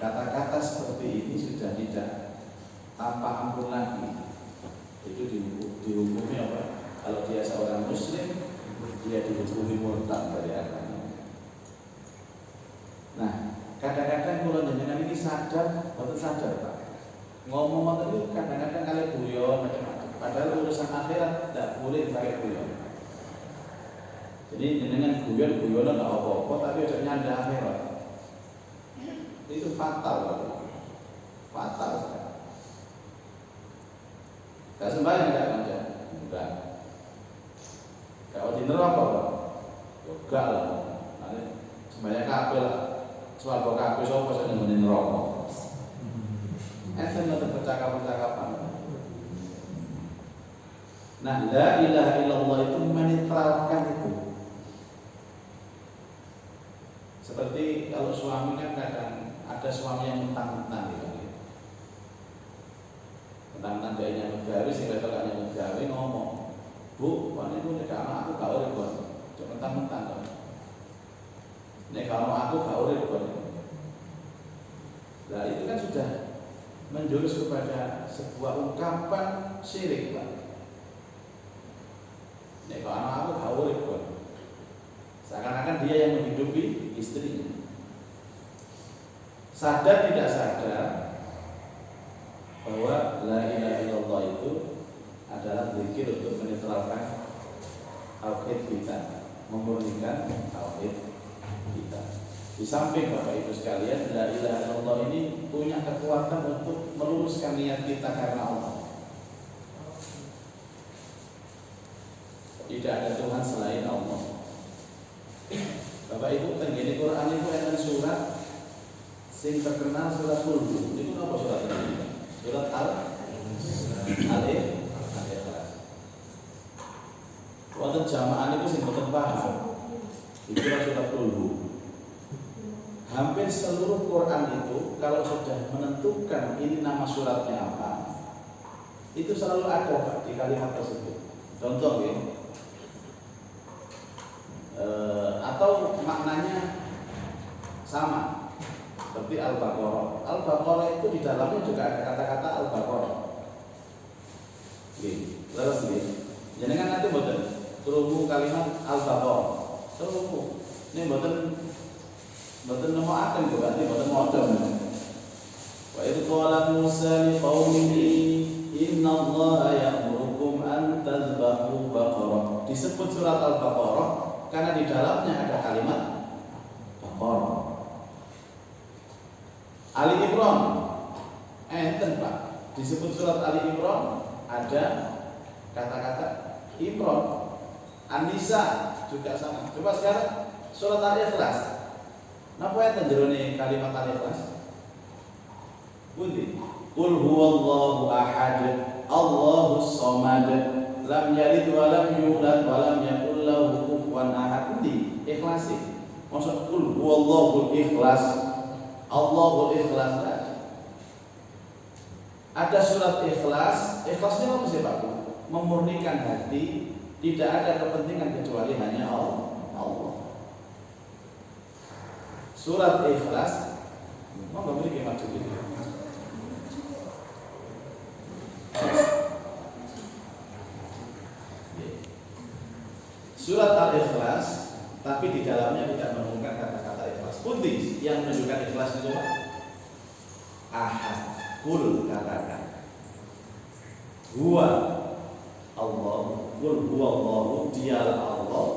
kata-kata seperti ini sudah tidak tanpa ampun lagi. Itu dihukumi apa? Kalau dia seorang muslim, dia dihukumi murtad dari agama. Nah, kadang-kadang kalau jenengan ini sadar, betul sadar Pak. Ngomong itu kadang-kadang kalian guyon macam-macam. Padahal urusan akhirat tidak boleh pakai guyon. Jadi jenengan guyon-guyonan tidak apa-apa, tapi ada nyanda akhirat. Itu fatal, fatal. Gak sembahyang enggak baca? Enggak. Gak di neraka Pak? Enggak lah. Nanti sembahyang kabeh lah. Swarga kabeh sapa sing nang neraka. Enten ngoten percakapan-percakapan. Nah, la ilaha illallah itu menetralkan itu. Seperti kalau suami kan kadang ada suami yang mentang-mentang gitu. Mentang-mentang gayanya megawe sing kata gak megawe ngomong, "Bu, pane ku nek anak aku gak urip kok." Cuma mentang-mentang kok. Nek kalau aku gak urip kok. Nah, itu kan sudah menjurus kepada sebuah ungkapan syirik, Pak. Nek kalau anak aku gak urip kok. Seakan-akan dia yang menghidupi istrinya. Sadar tidak sadar bahwa la ilaha illallah itu adalah zikir untuk menetralkan tauhid kita, memurnikan tauhid kita. Di samping Bapak Ibu sekalian, la ilaha illallah ini punya kekuatan untuk meluruskan niat kita karena Allah. Tidak ada Tuhan selain Allah. Bapak Ibu tenggene Quran itu enten surat sing terkenal surat Al-Mulk. Itu apa surat ini? Surat Al-Alif. Wonten jamaah niku sing boten paham. Itu surat Al-Mulk. Hampir seluruh Quran itu kalau sudah menentukan ini nama suratnya apa, itu selalu ada Pak di kalimat tersebut. Contoh ya. Atau maknanya sama seperti Al-Baqarah. Al-Baqarah itu di dalamnya juga ada kata-kata Al-Baqarah. Terus jenengan nanti mboten krungu kalimat Al-Baqarah. Krungu. Ini mboten nemokaken kok berarti mboten maca. Wa idh qala Musa liqaumihi innallaha ya'murukum an tadhbahu baqarah. Disebut surat Al-Baqarah karena di dalamnya ada kalimat Baqarah. Ali Imran, enten Pak, disebut surat Ali Imran ada kata-kata Imran. An-Nisa juga sama. Coba sekarang surat Al-Ikhlas. Napa enten jerone kalimat Al-Ikhlas? Pundi? Qul huwallahu ahad, Allahus samad, lam yalid wa lam yulad wa lam yakul lahu kufuwan ahad. Pundi? Ikhlas. Maksud qul huwallahu ikhlas. Allahul Ikhlas. Ada surat Ikhlas. Ikhlasnya apa sih Pak? Memurnikan hati, tidak ada kepentingan kecuali hanya Allah. Surat Ikhlas mau memiliki maksud itu. Surat Al-Ikhlas, tapi di dalamnya tidak menemukan kata-kata ikhlas. Pundi yang menunjukkan ikhlas itu Pak? Ahad. Kul katakan. Huwa Allah. Kul huwa Allah. Dialah Allah.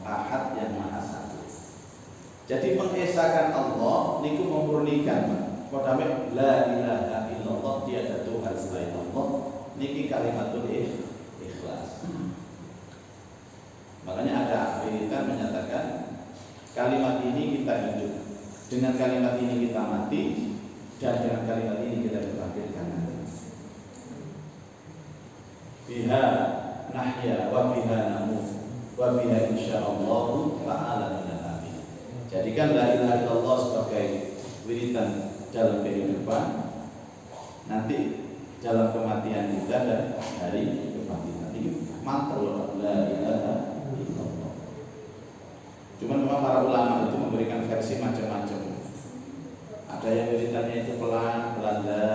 Ahad yang maha satu. Jadi mengesahkan Allah niku memurnikan. Kodame la ilaha illallah, tiada Tuhan selain Allah. Niki kalimatul ikhlas. Makanya ada ahlikan menyatakan kalimat ini kita hidup, dengan kalimat ini kita mati, dan dengan kalimat ini kita dibangkitkan. Biha nahya wa biha namut wa biha insyaallah ta'ala minal amin. Jadikan la ilaha illallah sebagai wiridan dalam kehidupan, nanti dalam kematian kita dan hari kebangkitan. Ini mantra la ilaha. Cuman memang para ulama itu memberikan versi macam-macam. Ada Ada yang wiridannya itu pelan-pelan, la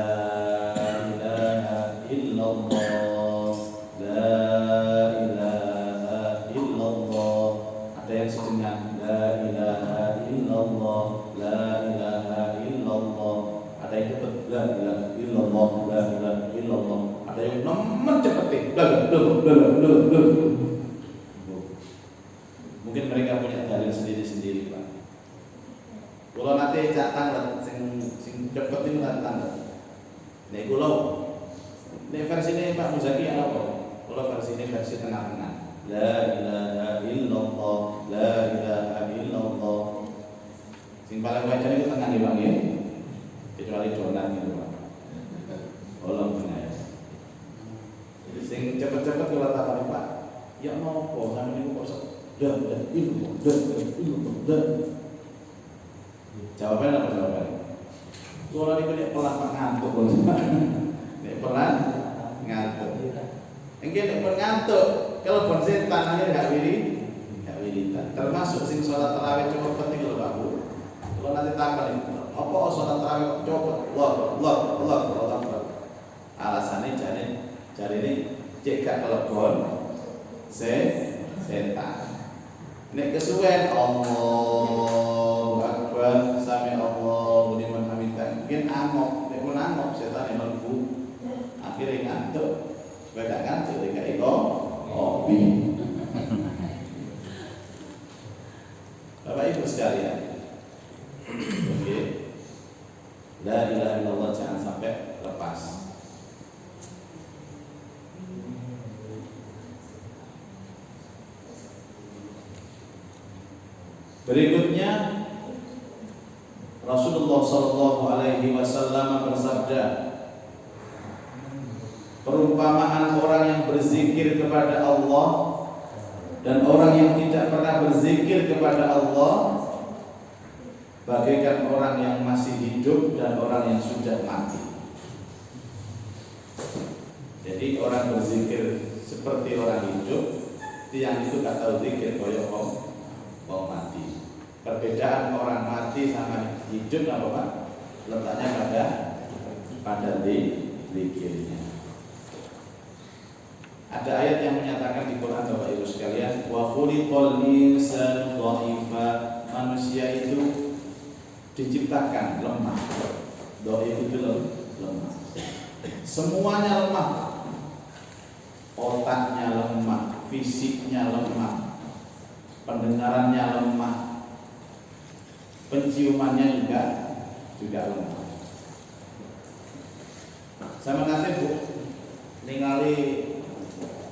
ilaha illallah, la ilaha illallah. Ada yang sedengan, la ilaha illallah, la ilaha illallah. Ada yang cepet, la ilaha illallah, la ilaha illallah. Ada yang nemen cepetin, mungkin mereka punya dalil sendiri-sendiri, Pak. Kalau nanti cak tanglet, sing cepet ini tanglet. Nek kula, nek versi ini Pak Muzaki apa? Kalau versi ini versi tengah-tengah. La ilaha illallah, la ilaha illallah. Sing paling wajar itu tengah nih Bang ya. Kecuali donat gitu Pak. Tolong tengah ya. Jadi sing cepet-cepet kalau takon Pak, ya nopo sampe niku kok jawabannya apa jawabannya? Kalau ini pelan ngantuk, ini pelan ngantuk. Enggak nek ngantuk, kalau bon setan akhir gak wiridan. Termasuk sing sholat tarawih cukup penting lho Pak Bu. Kalau nanti takon apa sholat tarawih cukup? Allah. Alasannya jare ini cek gak telepon setan. Nek kesuwen Allahu Akbar sami Allahu liman hamidah mungkin angop, nek mun angop setan yang mlebu akhirnya ngantuk, beda ngantuk iki kopi. Bapak Ibu sekalian, oke, la ilaha illallah jangan sampai lepas. Berikutnya Rasulullah Shallallahu Alaihi Wasallam bersabda, perumpamaan orang yang berzikir kepada Allah dan orang yang tidak pernah berzikir kepada Allah bagaikan orang yang masih hidup dan orang yang sudah mati. Jadi orang berzikir seperti orang hidup, yang itu gak tahu zikir koyo wong mati. Perbedaan orang mati sama hidup apa Pak? Letaknya pada zikirnya. Ada ayat yang menyatakan di Quran Bapak Ibu sekalian, wa khuliqal insanu dha'ifa, manusia itu diciptakan lemah. Dhaif itu lemah. Semuanya lemah. Otaknya lemah, fisiknya lemah, pendengarannya lemah, penciumannya juga lemah. Sama nate Bu, ningali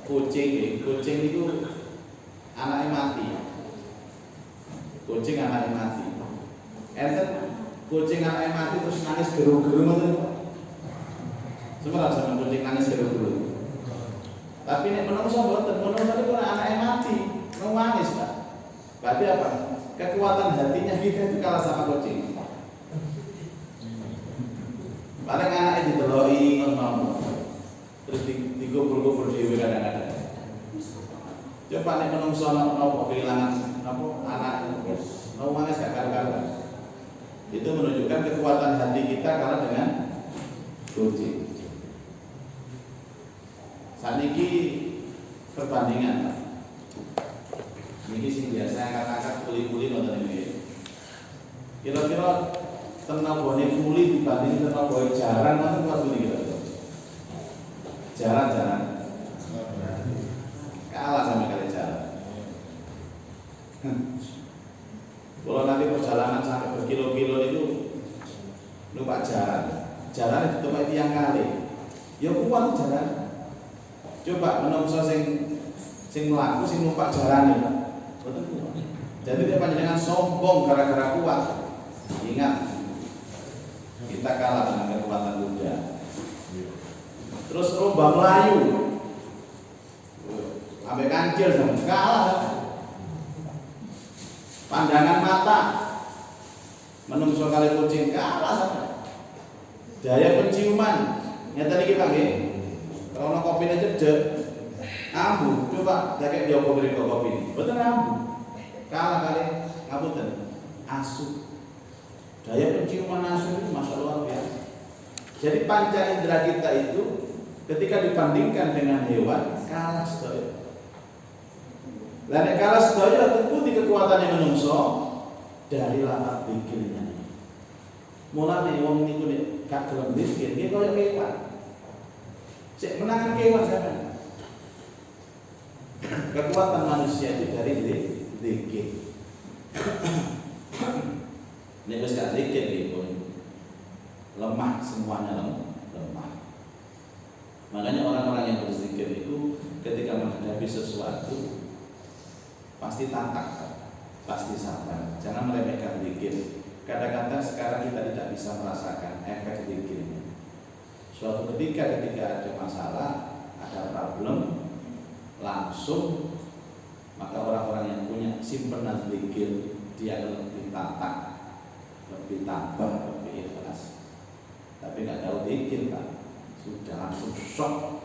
kucing itu anaknya mati. Kucing anaknya mati. Enten kucing anaknya mati terus nangis geru-geru ngoten. Semerap sama kucing nangis geru-geru. Tapi nek menungso mboten, menungso niku anaknya mati, nangis Pak. Berarti apa? Kekuatan hatinya kita itu kalah sama kucing. Paling anaknya dideloi ngono. Terus digubur-gubur dhewe kadang-kadang. Coba nek menungso nopo kehilangan anak nangis gak karu-karuan. Itu menunjukkan kekuatan hati kita kalah dengan kucing. Saniki perbandingan. Ini sing biasa angkat-angkat kuli-kuli nonton ini. Kira-kira tenagane kuli dibanding tenagane jaran nonton apa ini kira-kira? Jaran kalah sama kali jaran. Kalau nanti perjalanan sampai berkilo-kilo itu numpak jaran itu numpak tiang kali. Ya kuat jaran. Coba menungso sing mlaku sing numpak jaran itu. Jadi dia panjenengan sombong gara-gara kuat. Ingat, kita kalah dengan kekuatan kuda. Terus lomba Melayu, sampai kancil sama kalah. Pandangan mata, menungso kali kucing kalah sama. Daya penciuman, nyata nih kita nggih. Kalau kopinya cedek, ambu, coba jaket Joko Beriku kopi ini, betul ambu, kalah kali, ngapunten, asu, Daya penciuman nasu itu masya Allah luar biasa. Jadi panca indera kita itu ketika dibandingkan dengan hewan kalah sedaya. Lan kalah sedaya tentu di kekuatannya menungso dari lafaz zikirnya. Mulane wong niku nek gak gelem zikir nggih koyo kewan. Sik menangan kewan sampean. Kekuatan manusia itu dari zikir. Nek wis gak zikir pun lemah, semuanya lemah. Makanya orang-orang yang berzikir itu ketika menghadapi sesuatu pasti tatak, pasti sabar. Jangan meremehkan zikir. Kadang-kadang sekarang kita tidak bisa merasakan efek zikirnya. Suatu ketika ada masalah, ada problem, langsung maka orang-orang yang punya simpenan zikir dia lebih tatak, lebih tabah, lebih ikhlas. Tapi nggak tahu zikir kan, sudah langsung shock.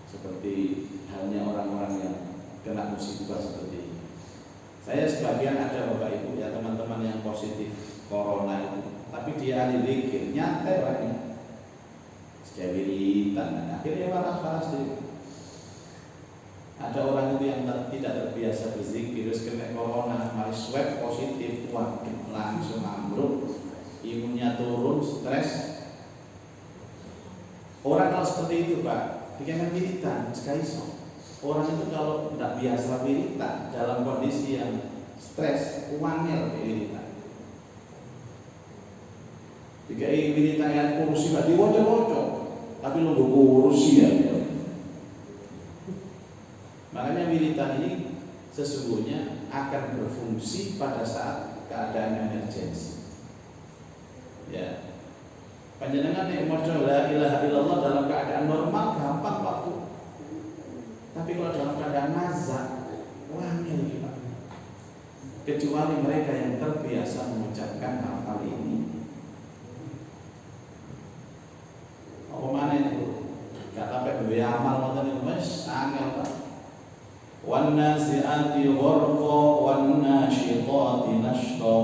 Seperti halnya orang-orang yang kena musibah seperti ini. Saya sebagian ada Bapak Ibu ya teman-teman yang positif corona itu, tapi dia ahli zikir, nyantai orangnya. Sekalian akhirnya waras-waras diri. Ada orang itu yang tidak terbiasa berzikir, terus kena corona, mari swab positif, wah langsung ambruk, imunnya turun, stres. Orang kalau seperti itu Pak, dikena wiritan, sekali so. Orang itu kalau tidak biasa wiritan dalam kondisi yang stres, wangel wiritan. Jika wiritan yang kursi nggak diwocok-wocok, tapi nunggu kursi ya. Makanya wiritan ini sesungguhnya akan berfungsi pada saat keadaan emergensi. Ya, panjenengan yang maca la ilaha illallah dalam keadaan normal gampang waktu. Tapi kalau dalam keadaan nazar, wangil gitu. Kecuali mereka yang terbiasa mengucapkan hal-hal ini. Apa mana itu? Gak sampai duwe amal ngoten niku wis angel Pak. Wan nazi'ati gharqa wan nasyitati nashqa.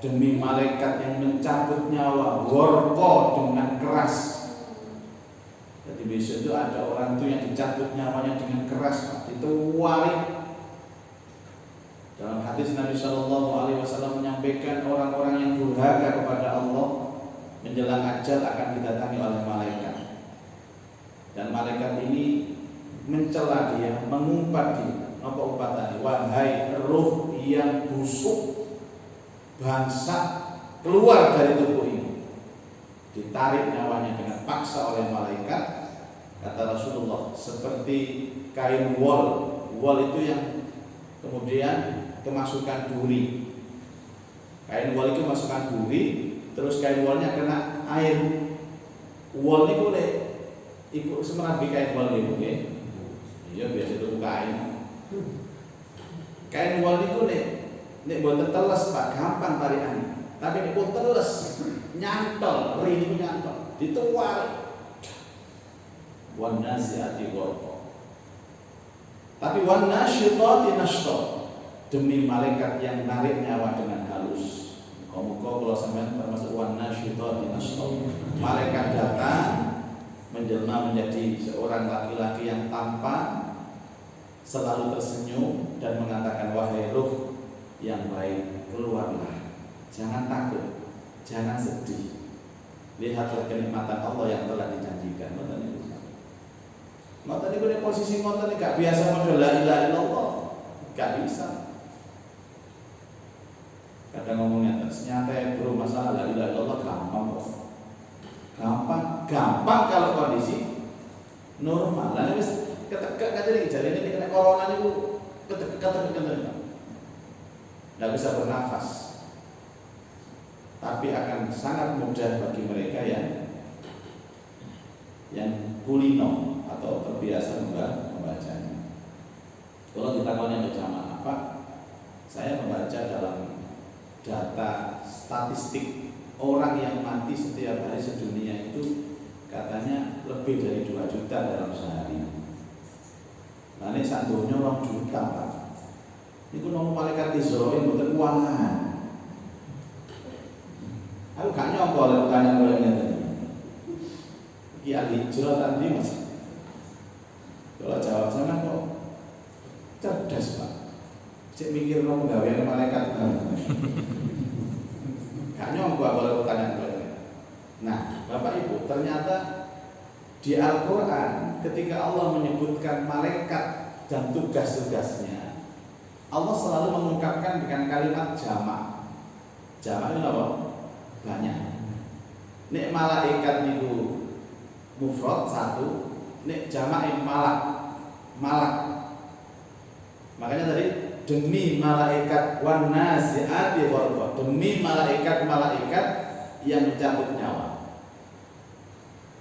Demi malaikat yang mencabut nyawa, gharqa dengan keras. Jadi besok itu ada orang itu yang dicabut nyawanya dengan keras, dituari. Dalam hadis Nabi Shallallahu Alaihi Wasallam menyampaikan orang-orang yang durhaka kepada Allah menjelang ajal akan didatangi oleh malaikat. Dan malaikat ini mencela dia, mengumpat dia. Apa umpatannya? Wahai ruh yang busuk, bangsa keluar dari tubuh ini. Ditarik nyawanya dengan paksa oleh malaikat. Kata Rasulullah, seperti kain wol. Wol itu yang kemudian kemasukan duri. Kain wol itu masukkan duri, terus kain wolnya kena air. Wol itu boleh ikut semerabi kain wol itu, okay? Iya biasa itu kain. Kain wol itu nek buat teles Pak, gampang tarikannya. Tapi nek pun teles, nyantol, rini nyantol, dituari. Wan nazi'ati gharqa. Tapi wan nasyitati nashta, demi malaikat yang narik nyawa dengan halus. Muga-muga kalau sampean termasuk wan nasyitati nashta. Malaikat datang menjelma menjadi seorang laki-laki yang tampan, selalu tersenyum dan mengatakan, wahai ruh yang baik, keluarlah. Jangan takut, jangan sedih. Lihatlah kenikmatan Allah yang telah dijanjikan. Ngoten niku nek posisi ngoten gak biasa model la ilaha illallah. Gak bisa. Kadang ngomongnya ternyata bro masalah la ilaha illallah gampang kok. Gampang kalau kondisi normal. Lah wis ketegak katanya jarene kena corona niku ketegak. Enggak bisa bernafas. Tapi akan sangat mudah bagi mereka yang kulino atau terbiasa membacanya. Kalau ditakoni jamaah apa? Saya membaca dalam data statistik orang yang mati setiap hari sedunia itu katanya lebih dari 2 juta dalam sehari. Nah ini sandunya 2 juta Pak. Itu nomor malaikat Israel bukan keuangan. Aku gak nyongko oleh pertanyaan kalau ini tadi. Iki al-hijrah tadi mas. Kalau jawab sana kok cerdas pak. Cek mikir no pegawai malaikat. Gak nyongko oleh pertanyaan kalau ini. Nah, Bapak Ibu, ternyata di Al-Quran ketika Allah menyebutkan malaikat dan tugas-tugasnya, Allah selalu mengungkapkan dengan kalimat jamak. Jamak itu apa? Banyak. Nek malaikat itu mufrad satu, nek jamak itu malak. Makanya tadi demi malaikat wan nazi'ati gharqa, demi malaikat yang mencabut nyawa.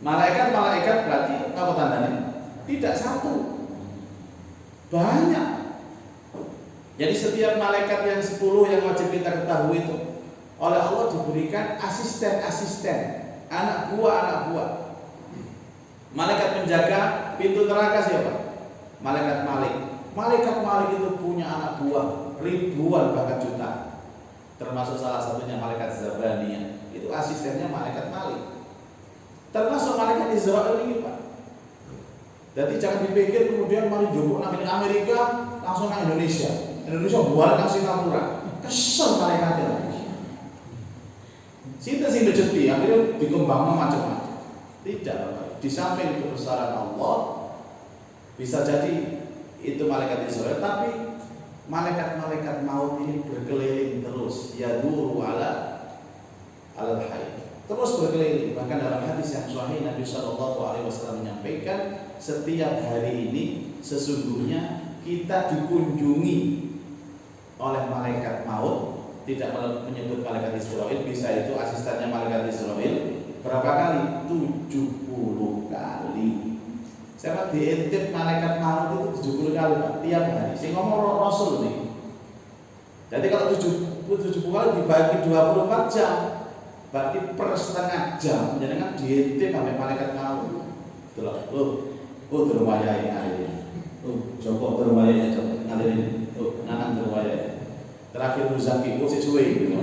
Malaikat berarti apa tandanya? Tidak satu, banyak. Jadi setiap malaikat yang 10 yang wajib kita ketahui itu oleh Allah diberikan asisten-asisten, anak buah. Malaikat penjaga pintu neraka siapa? Malaikat Malik. Malaikat Malik itu punya anak buah ribuan bahkan juta. Termasuk salah satunya malaikat Zabaniyah. Itu asistennya malaikat Malik. Termasuk malaikat Israel ini Pak. Jadi jangan dipikir kemudian mari jemput nang Amerika langsung nang Indonesia buat nang Singapura. Kesel malaikatnya. Sinten sing rezeki akhirnya dikembangkan macam-macam. Tidak Bapak. Di samping kebesaran Allah bisa jadi itu malaikat Israel, tapi malaikat-malaikat maut ini berkeliling terus yaduru ala al-hayy, terus berkeliling. Bahkan dalam hadis yang sahih Nabi SAW menyampaikan setiap hari ini sesungguhnya kita dikunjungi oleh malaikat maut. Tidak menyebut malaikat Israel, bisa itu asistennya malaikat Israel. Berapa kali? 70 kali. Saya diintip malaikat maut itu 70 kali Pak, tiap hari. Saya ngomong Rasul nih. Jadi kalau 70 kali dibagi 24 jam, berarti per setengah jam. Jadi kan diintip sampai malaikat maut. Itulah. Terwayai akhirnya. Joko terwayai Joko ngalirin. Nanang terwayai. Terakhir Muzaki, kok sesuai gitu.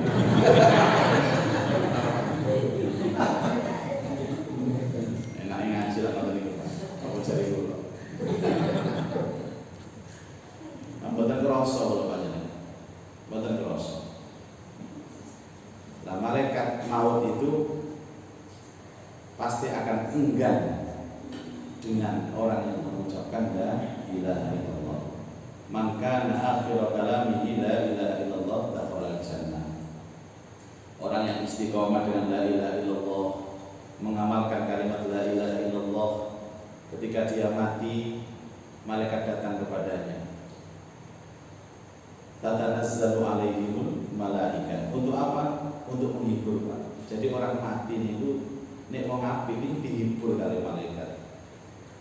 Enaknya ngaji lah kalau ini apa cari dulu. Mboten krasa lho panjenengan. Mboten krasa. Lah malaikat maut itu pasti akan enggan dengan orang yang mengucapkan la ilaha illallah. Man kana akhiru kalamihi la ilaha illallah dakhala al-jannah. Orang yang istiqomah dengan la ilaha illallah, mengamalkan kalimat la ilaha illallah, ketika dia mati, malaikat datang kepadanya. Tatanazzalu alaihimul malaikat. Untuk apa? Untuk menghibur Pak. Jadi orang mati itu nek mau ngapi ini dihibur oleh malaikat.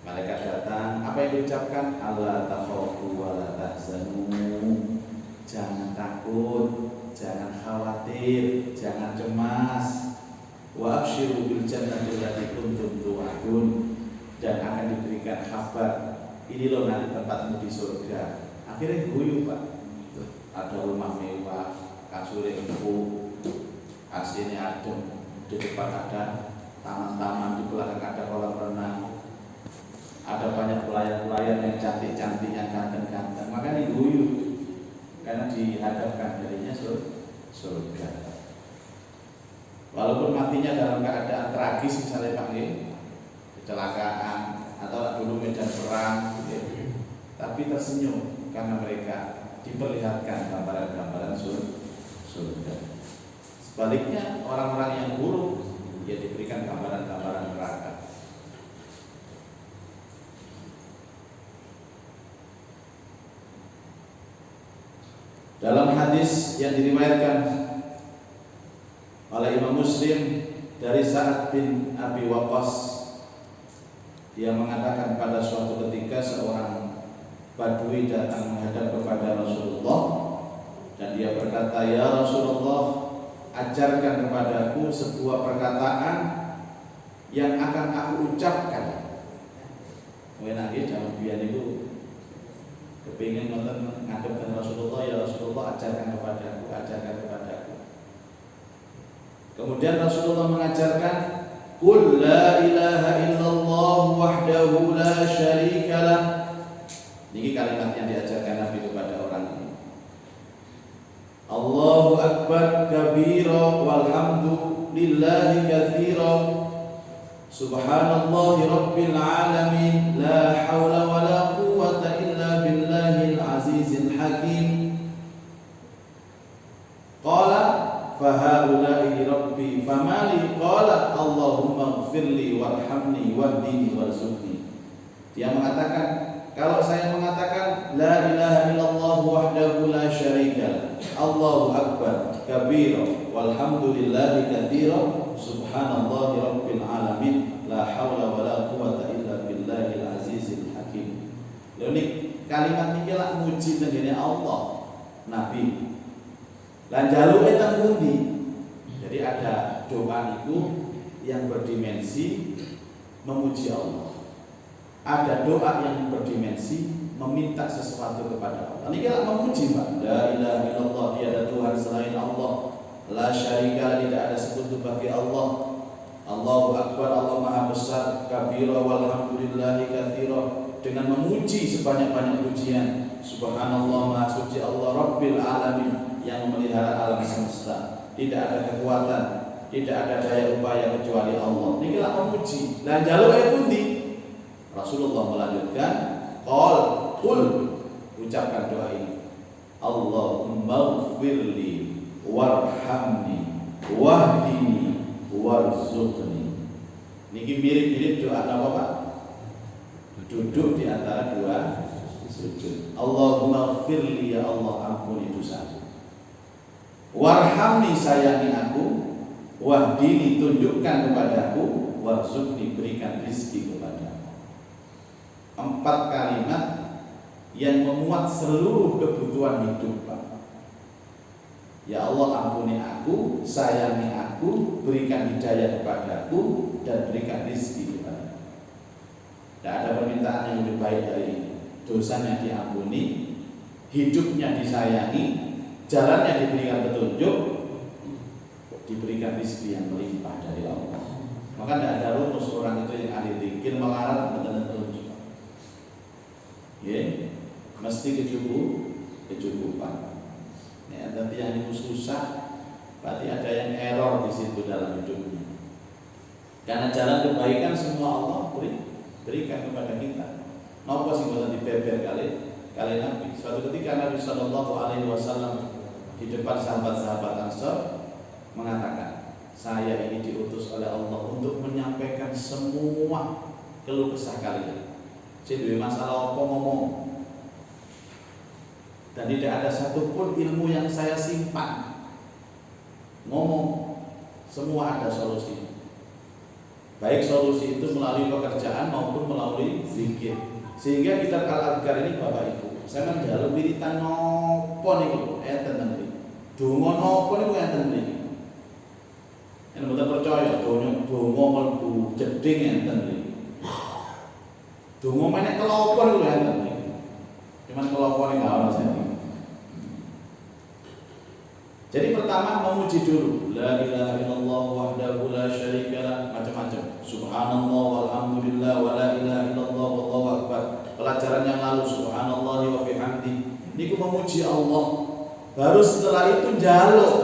Malaikat datang, apa yang diucapkan? Allah takhafu wa la tahzanu. Jangan takut, jangan khawatir, jangan cemas. Wa absyiru bil jannati allati kuntum tu'adun, dan akan diberikan kabar. Ini loh nanti tempatmu di surga. Akhirnya guyu Pak. Ada rumah mewah, kasurnya empuk, AC-nya adem, di depan ada taman-taman, di belakang ada kolam renang. Ada banyak pelayan-pelayan yang cantik-cantik, yang ganteng-ganteng. Maka diguyu karena dihadapkan darinya surga. Walaupun matinya dalam keadaan tragis, misalnya panggil kecelakaan atau dulu medan perang, gitu. Tapi tersenyum karena mereka diperlihatkan gambaran-gambaran surga. Sebaliknya orang-orang yang buruk dia diberikan gambaran-gambaran neraka. Dalam hadis yang diriwayatkan oleh Imam Muslim dari Sa'ad bin Abi Waqqas, dia mengatakan pada suatu ketika seorang Badui datang menghadap kepada Rasulullah dan dia berkata, "Ya Rasulullah, ajarkan kepadaku sebuah perkataan yang akan aku ucapkan." Wenake dalam biyen itu kepingin nonton ngadep dengan Rasulullah, "Ya Rasulullah, ajarkan kepadaku." Kemudian Rasulullah mengajarkan Qul la ilaha illallah wahdahu la syarikalah. Ini kalimat yang diajarkan Nabi kepada orang ini. Allahu akbar kabira walhamdulillahi katsira. Subhanallahi rabbil alamin la haula wala quwwata illa billahil azizil hakim. Qala fahaula'i rabbi famali qala Allahumma ighfirli warhamni wahdini warzuqni. Dia mengatakan, kalau saya mengatakan la ilaha illallah wahdahu la syarika Allahu akbar kabira walhamdulillahi katsira subhanallahi rabbil alamin la haula wala quwwata illa billahil azizil hakim. Ini kalimat niki lak muji tengene Allah Nabi. Lan jaluke teng pundi? Jadi ada doa itu yang berdimensi memuji Allah. Ada doa yang berdimensi meminta sesuatu kepada Allah. Ini kita memuji, Pak. La ilaha illallah, tiada Tuhan selain Allah. La syarika, tidak ada sekutu bagi Allah. Allahu akbar, Allah Maha Besar. Kabira walhamdulillahi katsira. Dengan memuji sebanyak-banyak pujian. Subhanallah, Maha Suci Allah Rabbil Alamin, yang memelihara alam semesta. Tidak ada kekuatan, tidak ada daya upaya kecuali Allah. Ini kita memuji. Dan jalur pundi? Rasulullah melanjutkan, qul ucapkan doa ini. Allahumma ighfirli warhamni wahdini warzuqni. Niki mirip-mirip doa apa, Pak? Duduk di antara dua sujud. Allahumma ighfirli, ya Allah ampuni dosaku. Warhamni, sayangi aku. Wahdini, tunjukkan kepadaku. Warzuqni, berikan rezeki kepadaku. 4 kalimat yang memuat seluruh kebutuhan hidup, Pak. Ya Allah ampuni aku, sayangi aku, berikan hidayah kepadaku, dan berikan rezeki kepadaku. Tidak ada permintaan yang lebih baik dari ini. Dosanya diampuni, hidupnya disayangi, jalannya diberikan petunjuk, diberikan rezeki yang melimpah dari Allah. Maka tidak ada rumus orang itu yang ahli zikir melarat betul-betul. Ya, mesti kecukupan. Ya, tapi yang itu susah, berarti ada yang error di situ dalam hidupnya. Karena jalan kebaikan semua Allah berikan kepada kita. Napa sing boten dibeber kali Nabi. Suatu ketika Nabi Shallallahu Alaihi Wasallam di depan sahabat-sahabat Ansor mengatakan, saya ini diutus oleh Allah untuk menyampaikan semua keluh kesah kalian. Jadi masalah apa ngomong. Dan tidak ada satupun ilmu yang saya simpan. Ngomong, semua ada solusi. Baik solusi itu melalui pekerjaan maupun melalui zikir. Sehingga kitab Al-Adhkar ini Bapak Ibu, saya menjaluk wiritan nopo niku enten nanti. Donga nopo niku enten niki. Yen mboten percaya donga mlebu jeding enten niki. Donga menek kelopon lho enten niki. Cuman kelopone enggak ono sing. Jadi pertama memuji dulu. La ilaha illallah wahdahu la syarikalah, macam-macam. Subhanallah walhamdulillah wa la ilaha illallah wallahu akbar. Pelajaran yang lalu subhanallah wa bihamdi. Niku memuji Allah. Baru setelah itu njaluk.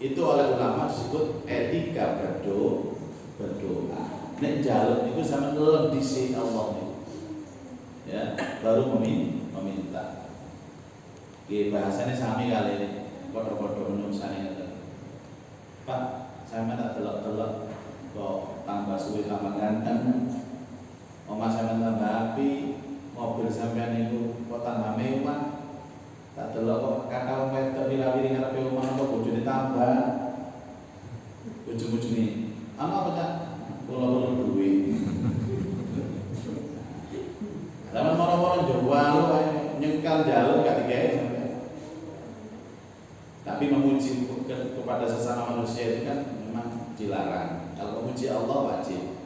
Itu oleh ulama disebut etika berdoa. Nek njaluk niku sampeyan ndelok dhisik Allah niku. Ya, baru meminta. Nggih bahasane sami kali ini. Podo-podo menungsane ngeten. Pak, sampeyan tak delok-delok kok tambah suwe tambah ganteng. Omah sampeyan tambah api, mobil sampeyan niku kok tambah mewah. Tak delok kok kakak wedok wirawiri ngarepe omah kok bojone tambah. Bojo-bojone. Ana apa Cak? Kula duwe. Zaman moro-moro njowo nyengkal jaluk gak digawe. Tapi memuji kepada sesama manusia itu kan memang dilarang. Kalau memuji Allah wajib.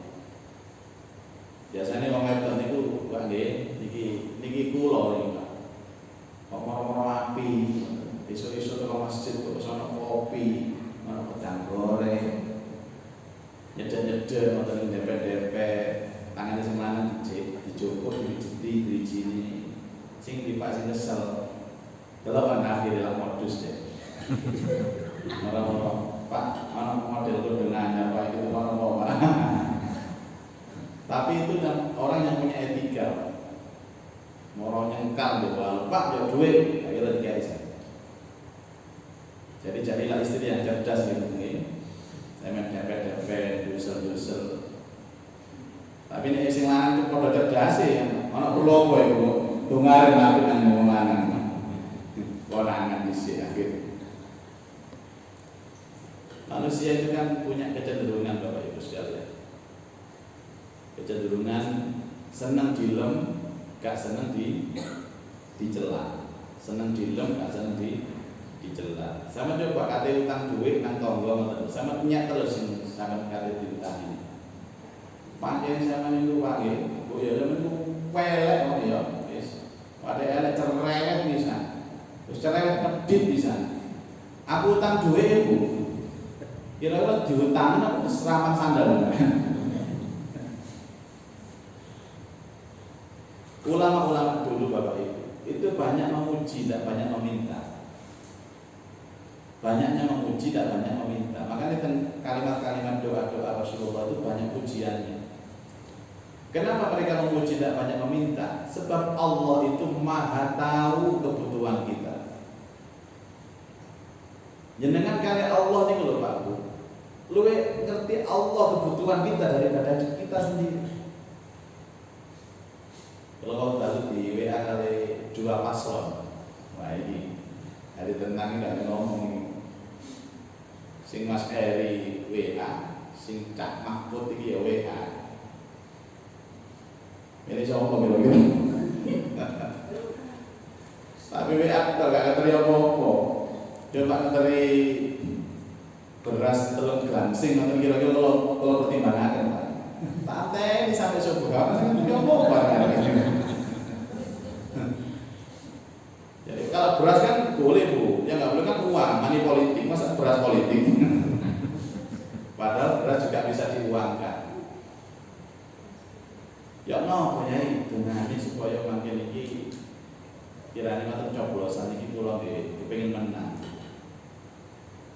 Biasanya wong wedok niku Pak nggih, niki kula niki Pak. Kok moro-moro api, esuk-esuk teko masjid kok sono kopi, ono pisang goreng, nyedek-nyedek wonten dempet-dempet, tangane semangat dijoko dijeti dijini. Sing dipak sing kesel. Delok kan akhire lah modus deh. Ora-ora Pak, ana model kodongannya Pak itu apa? Tapi itu orang yang punya etika. Moro nyengkal doang, Pak yo duit, ayo dikai saya. Jadi jadilah istri yang cerdas gitu nggih. Saya dempet-dempet, dusel-dusel. Tapi nek sing lanang padha cerdas ya, ana kula apa iku? Tungare nabi nang wong lanang. Konangan dhisik akhir. Manusia itu kan punya kecenderungan Bapak Ibu sekalian. Kecenderungan senang dilem, gak senang dicela. Senang dilem, gak senang dicela. Sama coba kate utang duit nang tangga ngoten. Sama punya terus sing sampean kate diutangi. Pancen sama niku wae, Bu ya niku welek kok ya. Wis. Padha elek cerewet pisan. Wis cerewet medhit pisan. Aku utang duit Bu. Kira-kira diutangin apa seraman sandal? Ulama-ulama dulu Bapak Ibu itu banyak memuji, tidak banyak meminta. Banyaknya memuji, tidak banyak meminta. Makanya kalimat-kalimat doa-doa Rasulullah itu banyak pujiannya. Kenapa mereka memuji, tidak banyak meminta? Sebab Allah itu maha tahu kebutuhan kita. Jenengan kali Allah nih lho Pak Bu. Luwe ngerti Allah kebutuhan kita daripada kita sendiri. Kalau tadi di WA kali dua paslon, wah ini hari tenang nggak ngomong. Sing Mas Eri WA, sing Cak Mahfud iki ya WA. Ini siapa pemilu? Tapi WA kita gak ngeteri apa-apa. Coba ngeteri beras telur glansing nanti kira-kira kalau pertimbangan Pak. Tante ini sampai subuh apa sih apa Jadi kalau beras kan boleh Bu, yang nggak boleh kan uang, money politik, masa beras politik. Padahal beras juga bisa diuangkan. Ya no, punya dengan ini supaya makin ini kira-kira macam coblosan ini pulau kepingin menang.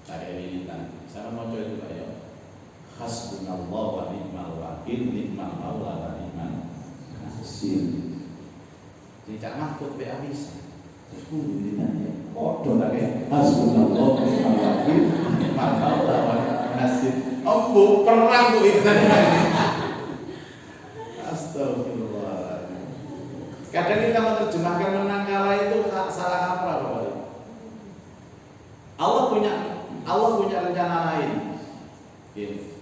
Saya ini saya mau coba itu ya. Hasbunallah wa ni'mal wakil, ni'mal maula wa ni'mal nasir. Jadi Cak Mahfud WA bisa. Terus kudu ditanya. Podo tak ya. Hasbunallah wa ni'mal wakil, ni'mal maula wa ni'mal nasir. Bu perang Bu itu. Astagfirullahaladzim. Kadang kita menerjemahkan menang kalah itu salah kaprah Bapak. Allah punya rencana lain.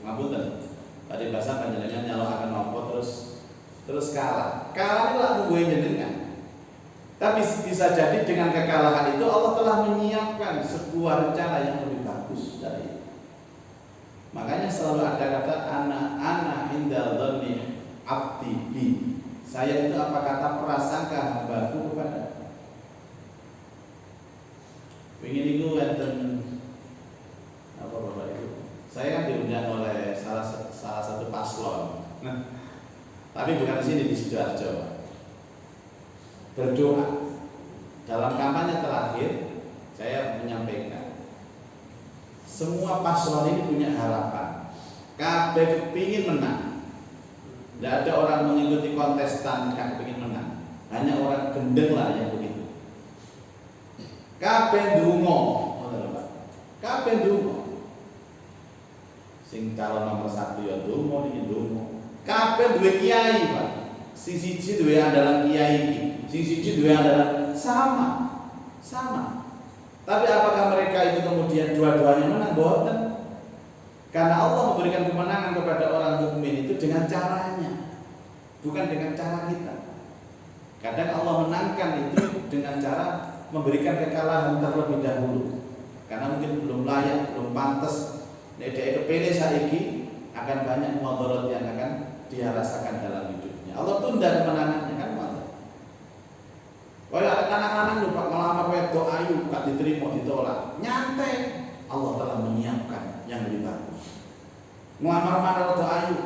Ngapunten. Tadi bahasa panjenengan nyalokaken nopo terus kalah. Kalah itu laku gue jenengan. Tapi bisa jadi dengan kekalahan itu Allah telah menyiapkan sebuah rencana yang lebih bagus dari itu. Makanya selalu ada kata ana inda dzanni abdi bi. Saya itu apa kata prasangka hambaku kepada. Pengen itu enten apa Bapak itu? Saya kan diundang oleh salah satu paslon. Tapi bukan di sini, di Sidoarjo. Berdoa. Dalam kampanye terakhir saya menyampaikan semua paslon ini punya harapan. Kabeh kepingin menang. Tidak ada orang mengikuti kontestan yang kepingin menang. Hanya orang gendeng lah yang begitu. Kabeh ndonga, kabeh ndonga. Sing calon nomor 1 ya ndonga iki ndonga. Kabeh duwe kiai, Pak. Sing siji duwe andalan kiai iki, sing siji duwe andalan sama. Tapi apakah mereka itu kemudian dua-duanya menang? Boten. Karena Allah memberikan kemenangan kepada orang mukmin itu dengan caranya, bukan dengan cara kita. Kadang Allah menangkan itu dengan cara memberikan kekalahan terlebih dahulu. Karena mungkin belum layak, belum pantas. Nek dhek kepilih saiki akan banyak mudarat yang akan dia rasakan dalam hidupnya. Allah tunda kemenangannya kan malah. Kayak anak-anak lupa ngelamar wedok ayu gak diterima ditolak. Nyantai. Allah telah menyiapkan yang lebih bagus. Ngelamar mana rada ayu,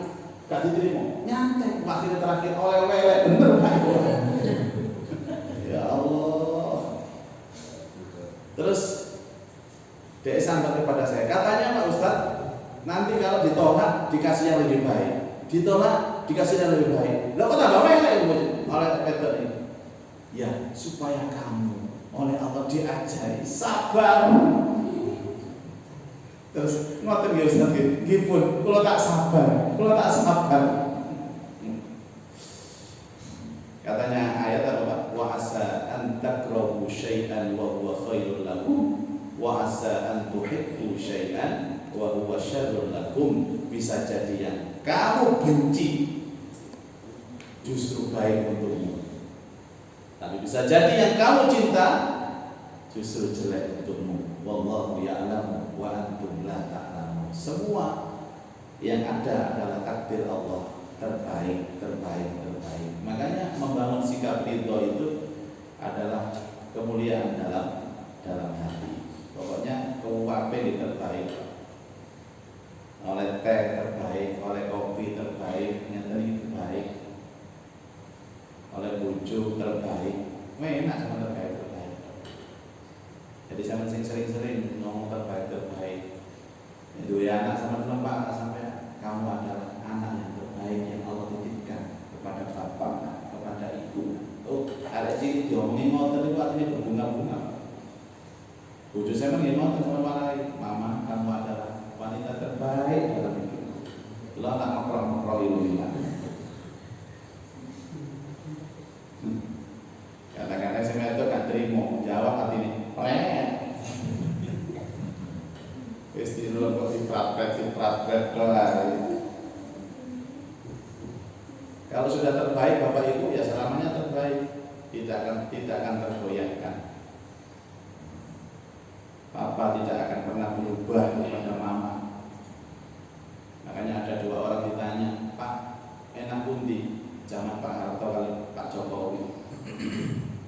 gak diterima, nyantai, akhirnya terakhir oleh-oleh bener Pak. Ya Allah. Terus dia sampai kepada saya, katanya Pak Ustadz, nanti kalau ditolak dikasih yang lebih baik, ditolak dikasih yang lebih baik. Lah kok tambah melek oleh Peter ini? Ya supaya kamu oleh Allah diajari sabar. Terus ngoten nggih Ustaz nggih pun kula tak sabar. Katanya ayat apa Pak? Wa asa an takrahu syai'an wa huwa khairul lakum wa asa an tuhibbu syai'an wa huwa syarrul lakum. Bisa jadi yang kamu benci justru baik untukmu. Tapi bisa jadi yang kamu cinta justru jelek untukmu. Wallahu ya'lamu wa antum la ta'lamun. Semua yang ada adalah takdir Allah, terbaik. Makanya membangun sikap ridho itu adalah kemuliaan dalam hati. Pokoknya kuwabe terbaik. Oleh teh terbaik, oleh kopi terbaik, nyatanya terbaik. Oleh bujuk terbaik. Enak sama terbaik. Jadi saya sering-sering ngomong terbaik. Itu ya anak sama teman sampai kamu adalah anak yang terbaik yang Allah titipkan kepada bapak, kepada ibu. Oh, ada ciri diomongin ngoten itu artinya berbunga-bunga. Bujuk saya mengingat sama mama, kamu adalah wanita terbaik dalam hidup. Lo tak ngobrol ilu-ilu. Kadang-kadang saya itu gak terima jawab hati ini. Istilah kok dipratret doang. Kalau sudah terbaik Bapak Ibu ya selamanya terbaik, tidak akan tergoyahkan. Papa tidak akan pernah berubah kepada mama. Makanya ada dua orang ditanya, Pak, enak pundi zaman Pak Harto kali Pak Jokowi?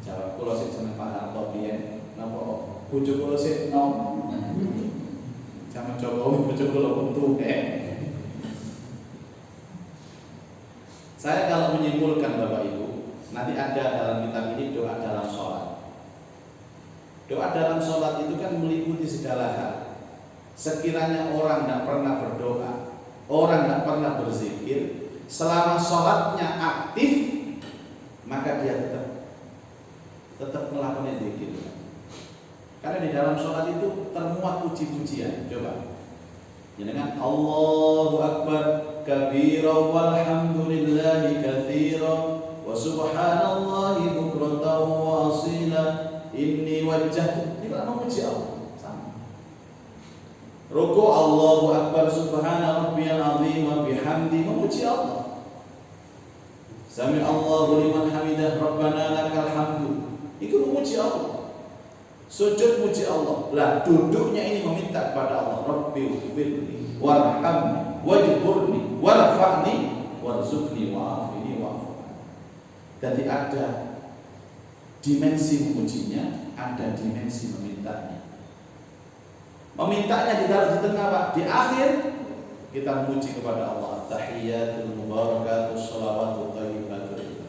Jawab, kula sing seneng Pak Harto piye? Napa bojo kula sik nom? Zaman Jokowi bojo kula untu. Saya kalau menyimpulkan Bapak Ibu, nanti ada dalam kitab ini doa dalam sholat. Doa dalam sholat itu kan meliputi segala hal. Sekiranya orang tidak pernah berdoa, orang tidak pernah berzikir, selama sholatnya aktif, maka dia tetap melakukan zikir. Karena di dalam sholat itu termuat puji-pujian. Coba, dengan Allahu Akbar kabira walhamdulillahi katsira wa subhanallahi bukratan wa asila inni wajjahtu. Ini kan memuji Allah. Sama. Ruku Allahu Akbar subhana rabbiyal azim wa bihamdi, memuji Allah. Sami Allahu liman hamidah rabbana lakal hamdu, itu memuji Allah. Sujud muji Allah. Lah duduknya ini meminta kepada Allah, Rabbi ighfirli warhamni wajburni warfa'ni warzuqni wa'afini wa'afani. Jadi ada dimensi memujinya, ada dimensi memintanya. Memintanya di tengah Pak, di akhir kita memuji kepada Allah. Tahiyyatul mubarakatus shalawatut thayyibatul.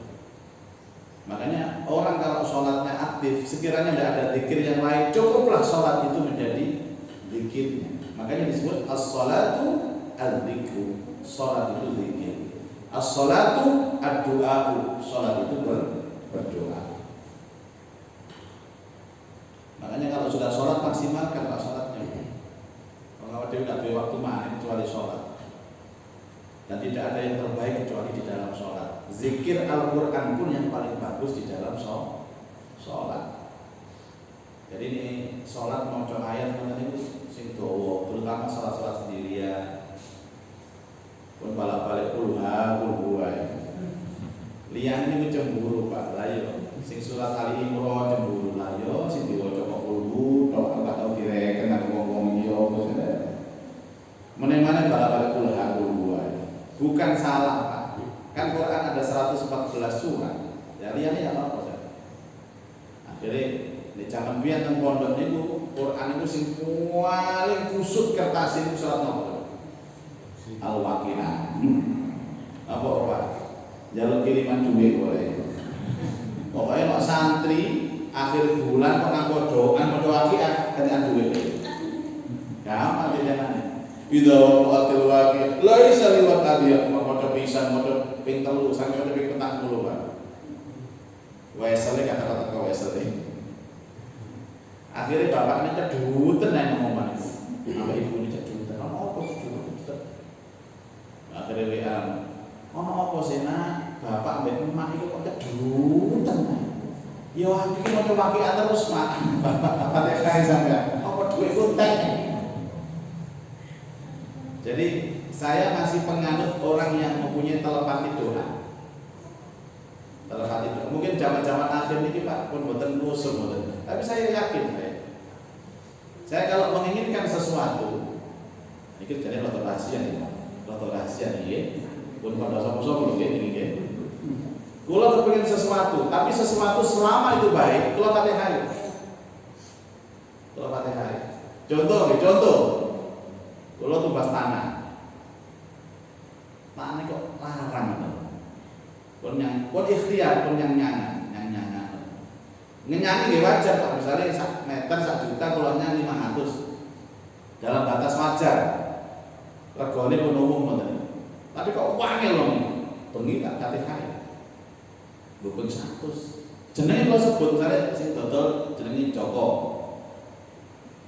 Makanya orang kalau sholatnya aktif, sekiranya tidak ada zikir yang lain, cukuplah sholat itu menjadi zikirnya. Makanya disebut as-sholatu al-zikru. Sholat itu zikir. As-sholatu ad-du'a'u. Sholat itu berdoa. Makanya kalau sudah sholat maksimalkan Pak sholatnya. Kalau dia tidak ada waktu main kecuali sholat. Dan tidak ada yang terbaik kecuali di dalam sholat. Zikir Al-Quran pun yang paling bagus di dalam sholat. Jadi ini sholat mau ayat itu sing dawa, terutama sholat sendirian. Pun balik kulha lian ini cemburu Pak. Layo sing surat Ali Imran cemburu layo sing diwaca kok kulhu tok enggak tahu direken aku ngomong yo meneh-meneh balik kulha. Bukan salah Pak. Kan Quran ada 114 surat. Ya lihat ya apa saja. Akhirnya di zaman biyen teng pondok niku Quran niku sing paling kusut kertas niku surat nopo? Al-Waqiah. Apa? Jalur kiriman duit boleh. Pokoknya nek santri akhir bulan kok nganggo doa Waqiah gantian duit. Gampang dijanane. Idza waqatil waqiah laisa liwat adiyah maca pisan maca ping 3 sampe maca ping 40 Pak. Wesele kata-kata ke wesele. Akhirnya bapaknya cedutan nang ngomongan itu. Apa ibu ini cedutan? Ono apa cedutan? Akhirnya WA. Ono apa sih nak? Bapak mbek emak iku kok cedutan. Ya aku iki maca Waqiah terus mak. Bapak kae sampean. Apa duwe kontak? Jadi saya masih penganut orang yang mempunyai telepati doa. Telepati doa. Mungkin zaman-zaman akhir ini Pak pun boten kusum boten. Tapi saya yakin saya kalau menginginkan sesuatu, ini jadi loto rahasia nih, loto rahasia nih, pun pada sama-sama loh ini. Kalau kepingin sesuatu, tapi sesuatu selama itu baik, kalau Fatihah. Kalau Fatihah. Contoh. Kalau tumbas tanah ini kok larang itu. Kon ikhtiar, kon yang nyanyi. Nyanyi nggih wajar Pak, misalnya 1 meter 1 juta kulonnya 500. Dalam batas wajar. Regane pun umum ngoten. Tapi kok wangel lho niku. Bengi tak Fatihah. Lho 100. Jenenge kok sebut misalnya sing dodol jenenge Joko.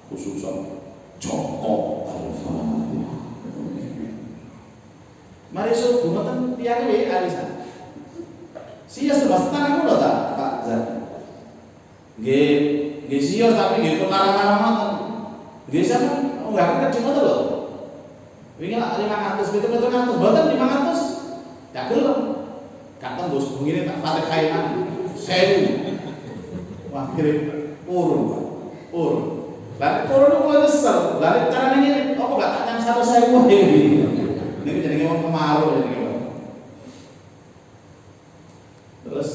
Khususan Joko Al-Fatihah. Mari subuh ngoten tiyang WA alisan. Sias tebas tanah kula ta, Pak Zat. Nggih sios tapi nggih pengarang-arang ngoten. Nggih sampeyan enggak kerja ngoten lho. Wingi lak 500 betul-betul mboten 500. Ya gelem. Katon bos bengine tak Fatihah 1000. Wah kirim urun. Lah urun itu mulai nyesel. Lah carane ngene, apa gak tak nyang 100.000 iki. Niku jenenge wong kemaru jenenge. Terus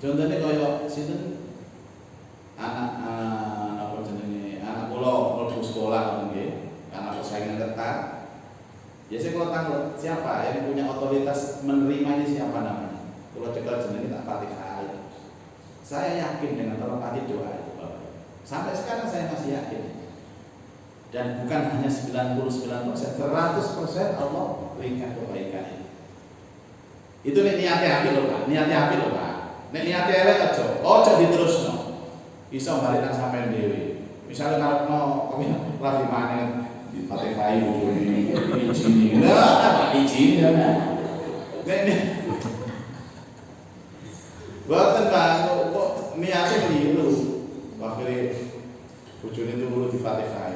contohnya kaya sinten anak apa jenenge anak kula mlebu sekolah nggih karena persaingan ketat. Biasanya kalau tanggal siapa yang punya otoritas menerima ini siapa namanya? Kalau cekel jenenge tak Fatihah. Saya yakin dengan telepati doa itu Bapak. Sampai sekarang saya masih yakin. Dan bukan hanya 99%, 100% Allah berikan kebaikan ini. Itu niatnya hati loh Pak, Nek niatnya elek aja diterusno. Bisa balikan sampean dhewe. Misalnya ngarepno rapi maneh di Fatihah ini izin. Nah, izin ya. Nek boten Pak, kok niatnya keliru. Akhirnya bojone turu di Fatihah.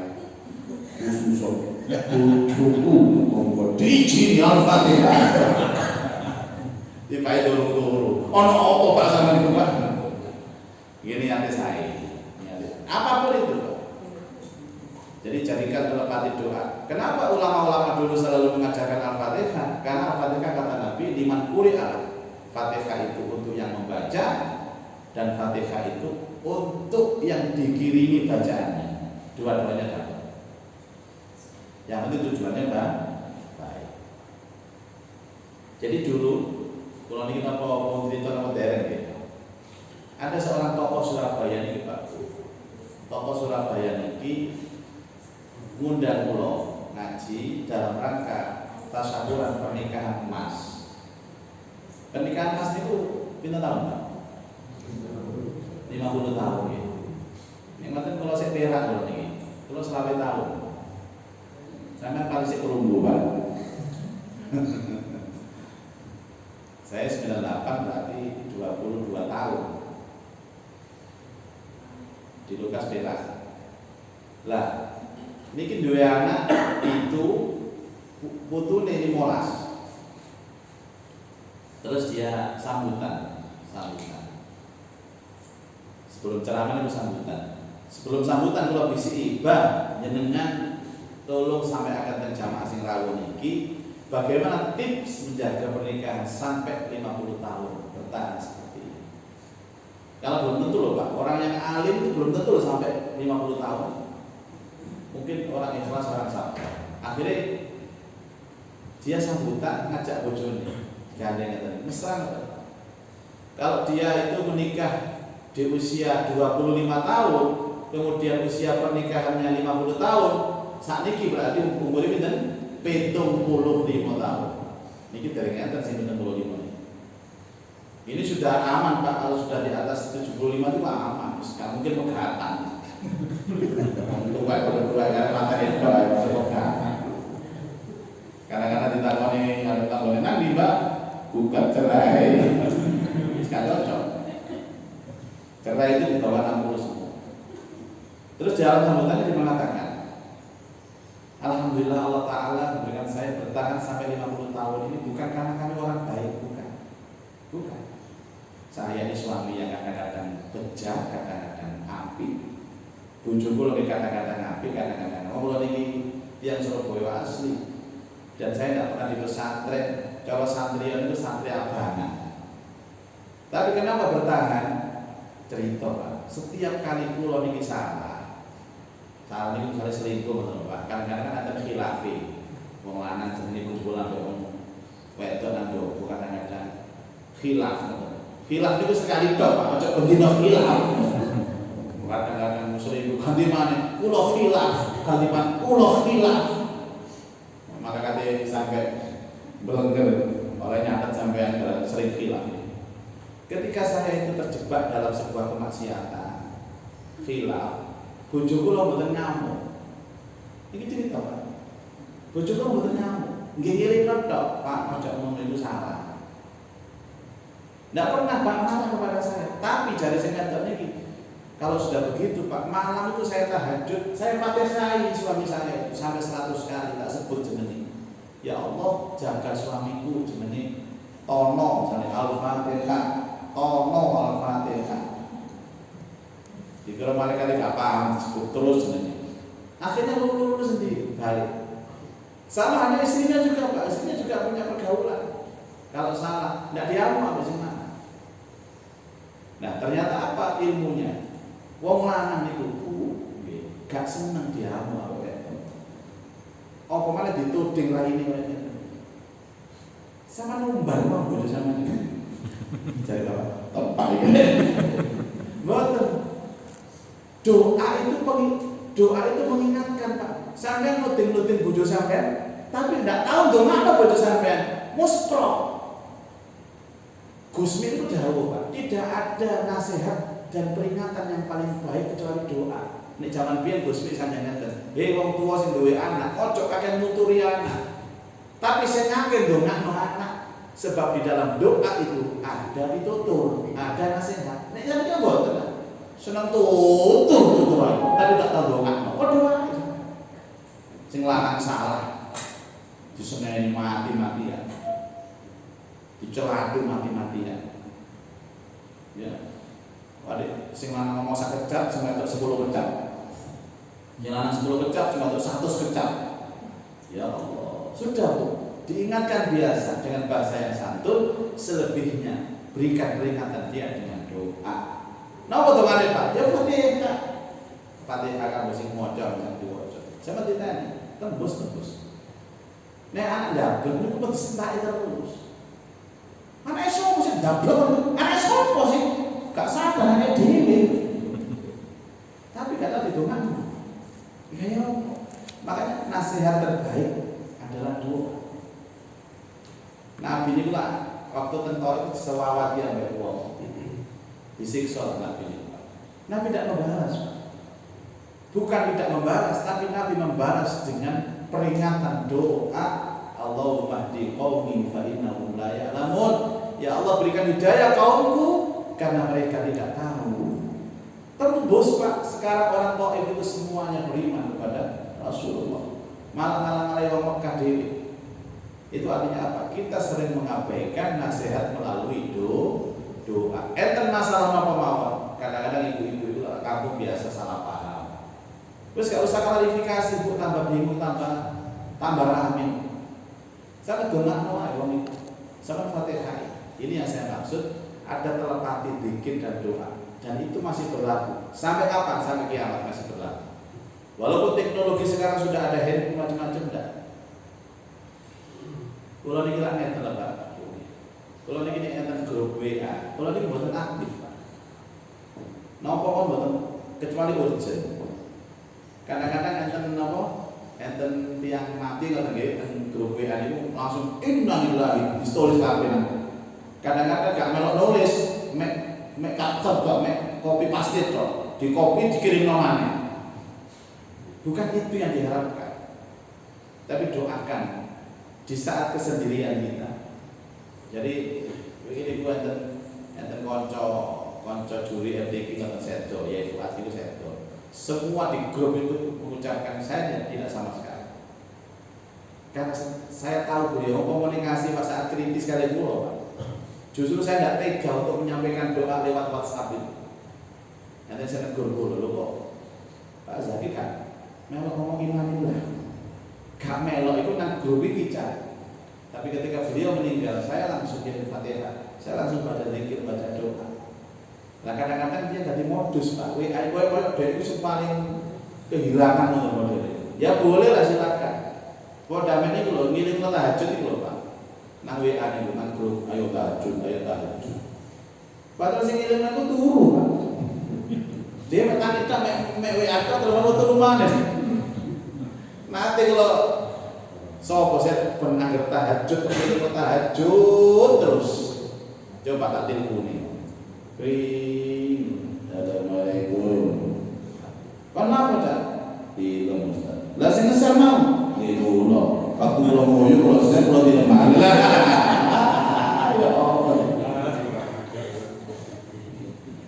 Khususon bojoku monggo diizin Al-Fatihah. Dipae turu-turu. Ono apa Pak sampeyan niku Pak? Ini ate saya. Apapun itu. Jadi jadikan telepati doa. Kenapa ulama-ulama dulu selalu mengajarkan Al-Fatihah? Karena Al-Fatihah kata Nabi, liman quri'a. Fatihah itu untuk yang membaca dan Fatihah itu untuk yang dikiringi bacaannya. Dua-duanya dapat. Yang penting tujuannya baik. Jadi dulu kalau ini kita mau cerita nama dereng gitu. Ada seorang tokoh Surabaya ini Pak. Tokoh Surabaya ini ngundang kula ngaji dalam rangka tasyakuran pernikahan emas. Pernikahan emas itu pinten tahun Pak? 50 tahun ya. Ini mboten kula sik perak lho niki. Kula 20 tahun. Sampeyan paling sik kerumbu Pak. Saya 98 berarti 22 tahun di Lukas Perak. Lah, niki duwe anak itu putune 15. Terus dia sambutan. Sebelum ceramah itu sambutan. Sebelum sambutan kalau bisi ibah jenengan tolong sampai akan jamaah sing rawuh niki. Bagaimana tips menjaga pernikahan sampai 50 tahun bertahan seperti ini? Kalau belum tentu loh Pak, orang yang alim itu belum tentu loh sampai 50 tahun. Mungkin orang ikhlas, orang sabar. Akhirnya dia sambutan ngajak bojone, gandeng tadi, mesra. Kalau dia itu menikah di usia 25 tahun, kemudian usia pernikahannya 50 tahun, saat ini berarti umurnya pinten 75 tahun. Niki dari ngeten sing 75. Ini sudah aman Pak, kalau sudah di atas 75 itu aman, nggak mungkin pegatan. Untuk berdua karena materi pegatan. Kadang-kadang ditakoni ada takoni nanti Mbak, gugat cerai. Sekarang cocok. Cerai itu di bawah 60 semua. Terus jalan sambutannya dia mengatakan, alhamdulillah Allah Ta'ala memberikan saya bertahan sampai 50 tahun ini bukan karena kami orang baik, bukan. Saya ini suami yang kadang-kadang bejat, kadang-kadang api. Bojoku lebih kadang-kadang api, kadang-kadang Allah ini yang Surabaya asli. Dan saya tidak pernah di pesantren. Kalau santrian itu santri abangan. Tapi kenapa bertahan? Cerita Pak. Setiap kali pulau ini salah ini misalnya selingkuh betul Pak. Kadang-kadang ada khilafi. Wong lanang jenenge kumpul ambek wong wedok nang jowo kadang-kadang khilaf. Khilaf itu sekali tok Pak, ojo bendino khilaf. Kadang-kadang selingkuh ganti maneh, kula khilaf, ganti maneh kula khilaf. Maka kate sampai belengger oleh nyatet sampean sering khilaf. Ketika saya itu terjebak dalam sebuah kemaksiatan, khilaf, bojoku lho mboten ngamuk. Iki cerita Pak. Bojoku mboten ngamuk. Nggih ngiling tok, Pak, ojo ngomong itu salah. Nggak pernah Pak marah kepada saya. Tapi dari saya niki, kalau sudah begitu Pak, malam itu saya tahajud, saya fatihai suami saya itu sampai 100 kali, tak sebut jenenge. Ya Allah, jaga suamiku jenenge Tono, misalnya Al-Fatihah, Tono Al-Fatihah. Dikira malaikat gak paham, disebut terus jenenge. Akhirnya lulu sendiri, balik. Sama hanya istrinya juga Pak, istrinya juga punya pergaulan. Kalau salah, tidak diamuk habis mana. Nah ternyata apa ilmunya? Wong lanang itu gak seneng diamuk apa itu. Apa malah dituding lah ini sama numbar mau bodoh sama ini. Jadi apa? Tepat ini. Betul. Doa itu mengingatkan Pak. Sampai nuting-nuting bodoh sampean, tapi tidak tahu doa apa bodoh sampean. Muspro. Gusmi itu dahulu Pak, tidak ada nasihat dan peringatan yang paling baik kecuali doa. Nek zaman biyen Gusmi sanjang ngeten, "Hei wong tuwa sing duwe anak, ojo kakek nuturi anak. Tapi sing ngake ndongakno anak, sebab di dalam doa itu ada pitutur, ada nasihat." Nek sampeyan mboten, seneng tutur ae, tapi tak tahu ndongakno. Kok doa aja. Sing lanang salah diseneni mati-matian. Diceladu mati-matian. Ya. Waduh, sing lanang ngomong 1 kecap, sing wedok 10 kecap. Sing lanang 10 kecap, sing wedok 100 kecap. Ya Allah, sudah Bu, diingatkan biasa dengan bahasa yang santun, selebihnya berikan peringatan dia dengan doa. Napa dongane Pak? Ya Fatihah. Fatihah kan sing maca sing diwaca. Sama ditanya, tembus. Nek anak ndabel niku mesti entek terus. Anak sopo sih dablek, anak sopo sih gak sadar anak dhewe. Tapi gak tahu didongakno. Ya, makanya nasihat terbaik adalah doa. Nabi ini lah waktu tentor itu selawat dia ambek wong. Disiksa Nabi ini. Nabi tidak membalas. Bukan tidak membalas, tapi Nabi membalas dengan peringatan doa. Allahumma hdi qaumi fa innahum la ya'lamun. Ya Allah berikan hidayah kaumku karena mereka tidak tahu. Tembus Pak, sekarang orang Taif itu semuanya beriman kepada Rasulullah. Malah orang Mekah dewi. Itu artinya apa? Kita sering mengabaikan nasihat melalui doa. Enten masalah apa mawon. Kadang-kadang ibu-ibu itu kampung biasa salah paham. Terus gak usah klarifikasi Bu, tambah bingung, tambah rahmi. Saya dongakno ae wong itu. Sama Fatihah. Ini yang saya maksud, ada telepati zikir dan doa. Dan itu masih berlaku. Sampai kapan? Sampai kiamat masih berlaku. Walaupun teknologi sekarang sudah ada handphone macam-macam dah. Kalau ini kira ngeten lah Pak. Kalau ini ngeten grup WA. Kalau ini buatan aktif Pak. Nopo kon buatan kecuali urgent. Kadang-kadang enten nopo, enten tiang mati kalau nggih grup WA itu langsung innalillahi distoris kabeh. Kadang-kadang gak melok nulis, mek capture kok, mek copy paste tok, di copy dikirim nomane. Bukan itu yang diharapkan. Tapi doakan di saat kesendirian kita. Jadi begini gua enten konco juri FDK ngoten sedo, ya Fuad itu sedo. Semua di grup itu mengucapkan saya tidak sama sekali. Karena saya tahu beliau komunikasi pada saat kritis kali pulau Pak. Justru saya tidak tega untuk menyampaikan doa lewat WhatsApp itu. Nanti saya negur dulu kok Pak Zaki kan melok ngomong innalillah. Gak melok itu nang grup iki Cak. Tapi ketika beliau meninggal, saya langsung kirim Fatihah. Saya langsung baca zikir, baca doa. Nah kadang-kadang dia jadi modus Pak. WA dia itu paling kehilangan model. Ya boleh lah silakan. Kok damai ini loh ngirim tahajud itu loh Pak. Nang WA itu nang grup ayo tahajud. Padahal sing ngirim aku turu Pak. Dia bertanya kita mek WA aku terus turu mana? Nanti kalau sopo saya pernah tahajud, ngirim tahajud terus. Coba tak teleponi. Assalamualaikum. Kenapa Cak? Film Ustaz. Lah sing ngesel mau. Itu loh. Aku belum ngoyo loh, saya belum tidak mahal. Ya Allah.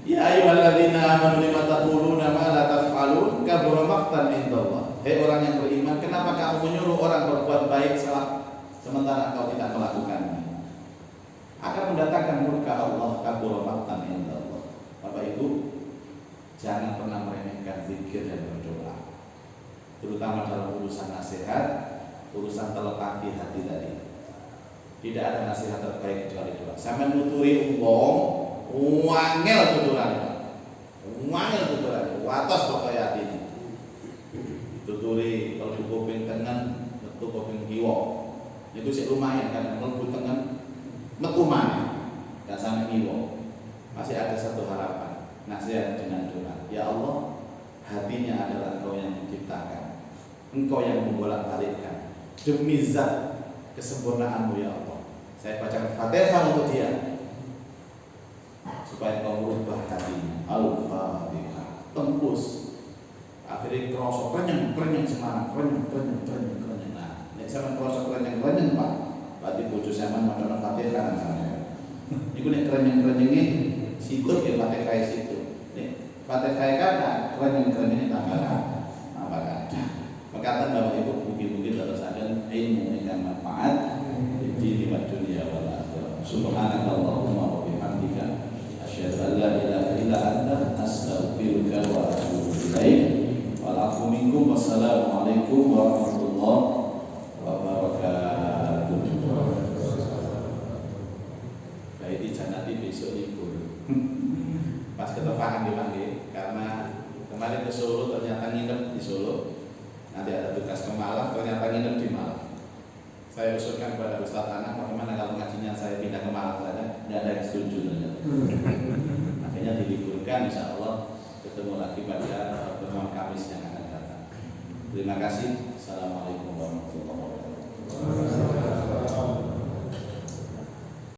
Ya ayyuhalladzina amanu lima taquluna ma la taf'alun kabura maqtan indallah. Hei orang yang beriman, kenapa kamu menyuruh orang berbuat baik sementara kau tidak melakukannya? Akan mendatangkan murka Allah, kabura maqtan indallah. Bapak Ibu, jangan pernah meremehkan zikir dan berdoa. Terutama dalam urusan nasihat, urusan telepati hati tadi. Tidak ada nasihat terbaik kecuali doa. Sampai nuturi wangel tuturan. Wangel tuturan. Watos pokoknya hati ini. Tuturi kalau kuping tengen, metu kuping kiwa. Itu sih lumayan kan, mlebu tengen, metu maneh. Gak sampai kiwa. Masih ada satu harapan. Nasihat dengan doa. Ya Allah, hatinya adalah Engkau yang menciptakan. Engkau yang membolak-balikkan. Demi zat kesempurnaanmu ya Allah, saya bacakan Fatihah untuk dia supaya kau merubah hatinya. Al-Fatihah. Tembus. Akhirnya kerosok kerenyeng semangat, kerenyeng. Nah, ini sama kerosok kerenyeng Pak. Berarti bojo sampean maca Fatihah kan sampean. Iku nek kerenyeng situ ya Fatihah situ. Nek Fatihah kata kerenyeng tambah ada. Makatan Bapak Ibu mungkin terus ada ilmu yang manfaat di dunia wal akhirah. Subhanakallahumma wa bihamdika asyhadu an la ilaha illa anta astaghfiruka wa atubu ilaik. Wa'alaikum minkum wassalamualaikum warahmatullahi wabarakatuh. Baik di Janati besok libur. Pas ketepakan dipanggil karena kemarin ke Solo ternyata nginep di Solo. Nanti ada tugas ke Malang, ternyata nginep di Malang. Saya usulkan kepada Ustaz Anak, bagaimana kalau ngajinya saya pindah ke Malang saja? Tidak ada yang setuju. Akhirnya diliburkan, insya Allah ketemu lagi pada pertemuan Kamis yang akan datang. Terima kasih. Assalamualaikum warahmatullahi wabarakatuh.